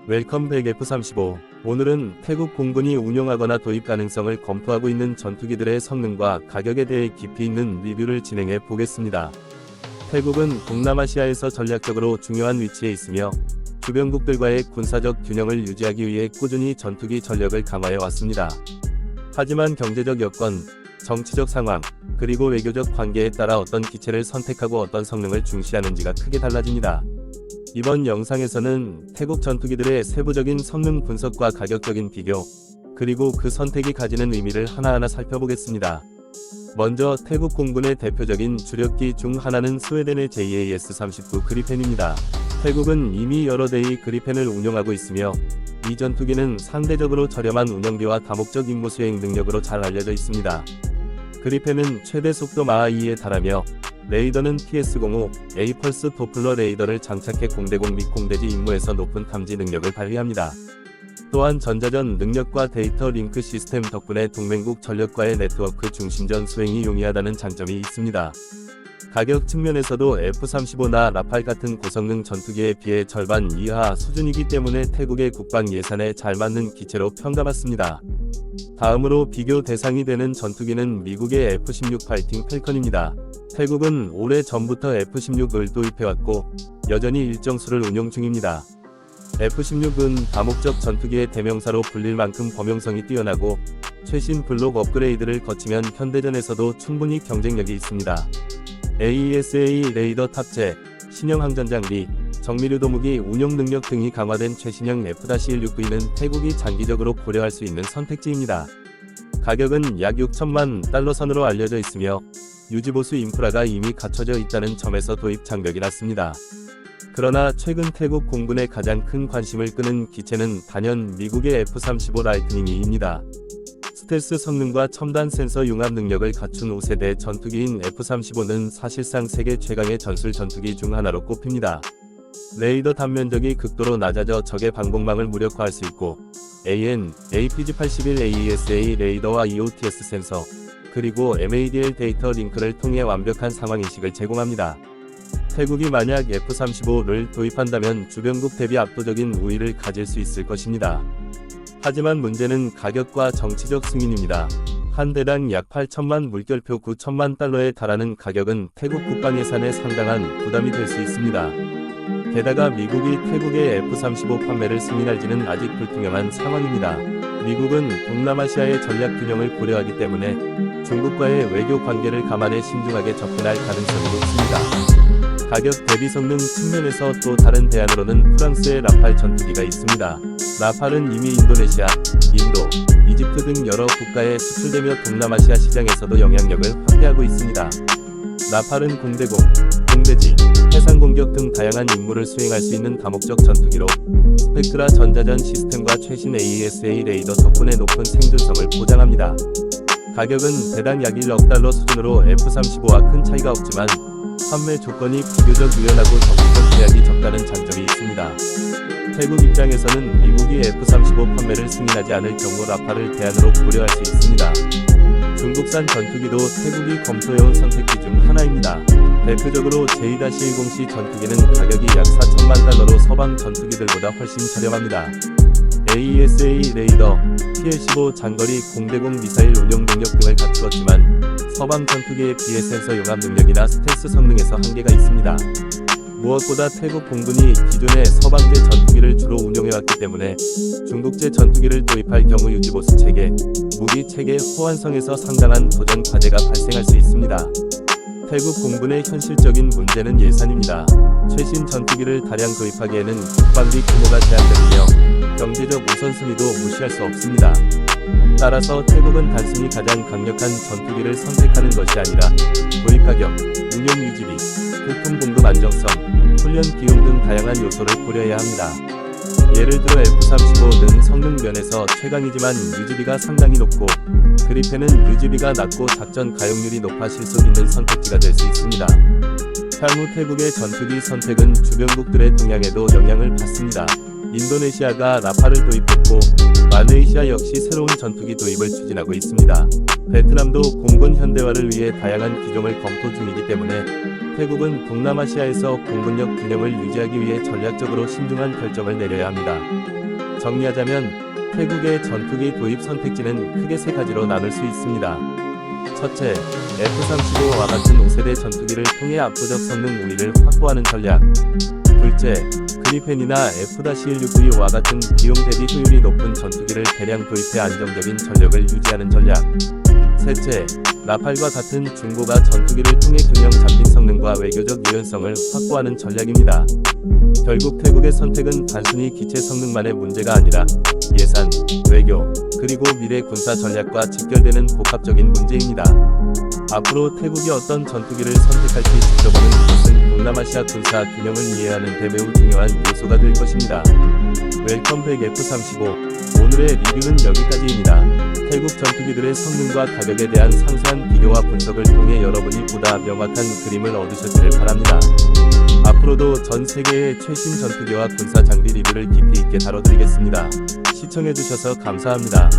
웰컴백 F-35. 오늘은 태국 공군이 운용하거나 도입 가능성을 검토하고 있는 전투기들의 성능과 가격에 대해 깊이 있는 리뷰를 진행해 보겠습니다. 태국은 동남아시아에서 전략적으로 중요한 위치에 있으며 주변국들과의 군사적 균형을 유지하기 위해 꾸준히 전투기 전력을 강화해 왔습니다. 하지만 경제적 여건, 정치적 상황, 그리고 외교적 관계에 따라 어떤 기체를 선택하고 어떤 성능을 중시하는지가 크게 달라집니다. 이번 영상에서는 태국 전투기들의 세부적인 성능 분석과 가격적인 비교, 그리고 그 선택이 가지는 의미를 하나하나 살펴보겠습니다. 먼저 태국 공군의 대표적인 주력기 중 하나는 스웨덴의 JAS-39 그리펜입니다. 태국은 이미 여러 대의 그리펜을 운용하고 있으며 이 전투기는 상대적으로 저렴한 운영비와 다목적 임무 수행 능력으로 잘 알려져 있습니다. 그리펜은 최대 속도 마하 2에 달하며 레이더는 PS-05, A-펄스 도플러 레이더를 장착해 공대공 및 공대지 임무에서 높은 탐지 능력을 발휘합니다. 또한 전자전 능력과 데이터 링크 시스템 덕분에 동맹국 전력과의 네트워크 중심전 수행이 용이하다는 장점이 있습니다. 가격 측면에서도 F-35나 라팔 같은 고성능 전투기에 비해 절반 이하 수준이기 때문에 태국의 국방 예산에 잘 맞는 기체로 평가받습니다. 다음으로 비교 대상이 되는 전투기는 미국의 F-16 파이팅 팰컨입니다. 태국은 오래 전부터 F-16을 도입해왔고 여전히 일정 수를 운용 중입니다. F-16은 다목적 전투기의 대명사로 불릴 만큼 범용성이 뛰어나고 최신 블록 업그레이드를 거치면 현대전에서도 충분히 경쟁력이 있습니다. AESA 레이더 탑재, 신형 항전 장비, 정밀유도 무기 운용 능력 등이 강화된 최신형 F-169E는 태국이 장기적으로 고려할 수 있는 선택지입니다. 가격은 약 6천만 달러 선으로 알려져 있으며 유지보수 인프라가 이미 갖춰져 있다는 점에서 도입 장벽이 낮습니다. 그러나 최근 태국 공군의 가장 큰 관심을 끄는 기체는 단연 미국의 F-35 라이트닝2입니다. 스텔스 성능과 첨단 센서 융합 능력을 갖춘 5세대 전투기인 F-35는 사실상 세계 최강의 전술 전투기 중 하나로 꼽힙니다. 레이더 단면적이 극도로 낮아져 적의 방공망을 무력화할 수 있고 AN, APG-81 AESA 레이더와 EOTS 센서, 그리고 MADL 데이터 링크를 통해 완벽한 상황인식을 제공합니다. 태국이 만약 F-35를 도입한다면 주변국 대비 압도적인 우위를 가질 수 있을 것입니다. 하지만 문제는 가격과 정치적 승인입니다. 한 대당 약 8천만 물결표 9천만 달러에 달하는 가격은 태국 국방 예산에 상당한 부담이 될 수 있습니다. 게다가 미국이 태국의 F-35 판매를 승인할지는 아직 불투명한 상황입니다. 미국은 동남아시아의 전략 균형을 고려하기 때문에 중국과의 외교 관계를 감안해 신중하게 접근할 가능성이 높습니다. 가격 대비 성능 측면에서 또 다른 대안으로는 프랑스의 라팔 전투기가 있습니다. 라팔은 이미 인도네시아, 인도, 이집트 등 여러 국가에 수출되며 동남아시아 시장에서도 영향력을 확대하고 있습니다. 라팔은 공대공, 공대지, 해상 공격 등 다양한 임무를 수행할 수 있는 다목적 전투기로 스펙트라 전자전 시스템과 최신 AESA 레이더 덕분에 높은 생존성을 보장합니다. 가격은 대당 약 1억 달러 수준으로 F-35와 큰 차이가 없지만 판매 조건이 비교적 유연하고 정기적 계약이 적다는 장점이 있습니다. 태국 입장에서는 미국이 F-35 판매를 승인하지 않을 경우 라팔을 대안으로 고려할 수 있습니다. 중국산 전투기도 태국이 검토해온 선택지 중 하나입니다. 대표적으로 J-10C 전투기는 가격이 약 4천만 달러로 서방 전투기들보다 훨씬 저렴합니다. AESA 레이더, PL-15 장거리 공대공 미사일 운용 능력 등을 갖추었지만 서방 전투기에 비해 센서 융합 능력이나 스텔스 성능에서 한계가 있습니다. 무엇보다 태국 공군이 기존의 서방제 전투기를 주로 운용해왔기 때문에 중국제 전투기를 도입할 경우 유지보수 체계, 무기 체계 호환성에서 상당한 도전 과제가 발생할 수 있습니다. 태국 공군의 현실적인 문제는 예산입니다. 최신 전투기를 다량 도입하기에는 국방비 규모가 제한되며 경제적 우선순위도 무시할 수 없습니다. 따라서 태국은 단순히 가장 강력한 전투기를 선택하는 것이 아니라 도입 가격, 운용 유지비, 부품 공급 안정성, 훈련 비용 등 다양한 요소를 고려해야 합니다. 예를 들어 F-35는 성능 면에서 최강이지만 유지비가 상당히 높고 그리펜은 유지비가 낮고 작전 가용률이 높아 실속 있는 선택지가 될 수 있습니다. 향후 태국의 전투기 선택은 주변국들의 동향에도 영향을 받습니다. 인도네시아가 라팔을 도입했고 말레이시아 역시 새로운 전투기 도입을 추진하고 있습니다. 베트남도 공군 현대화를 위해 다양한 기종을 검토 중이기 때문에 태국은 동남아시아에서 공군력 균형을 유지하기 위해 전략적으로 신중한 결정을 내려야 합니다. 정리하자면 태국의 전투기 도입 선택지는 크게 세 가지로 나눌 수 있습니다. 첫째, F-35와 같은 5세대 전투기를 통해 압도적 성능 우위를 확보하는 전략. 둘째, 그리펜이나 F-169와 같은 비용 대비 효율이 높은 전투기를 대량 도입해 안정적인 전력을 유지하는 전략. 셋째, 라팔과 같은 중고가 전투기를 통해 균형 잡힌 성능과 외교적 유연성을 확보하는 전략입니다. 결국 태국의 선택은 단순히 기체 성능만의 문제가 아니라 예산, 외교, 그리고 미래 군사 전략과 직결되는 복합적인 문제입니다. 앞으로 태국이 어떤 전투기를 선택할지 지켜보는 것은 동남아시아 군사 균형을 이해하는 데 매우 중요한 요소가 될 것입니다. 웰컴 백 F-35. 오늘의 리뷰는 여기까지입니다. 태국 전투기들의 성능과 가격에 대한 상세한 비교와 분석을 통해 여러분이 보다 명확한 그림을 얻으셨기를 바랍니다. 앞으로도 전 세계의 최신 전투기와 군사 장비 리뷰를 깊이 있게 다뤄드리겠습니다. 시청해주셔서 감사합니다.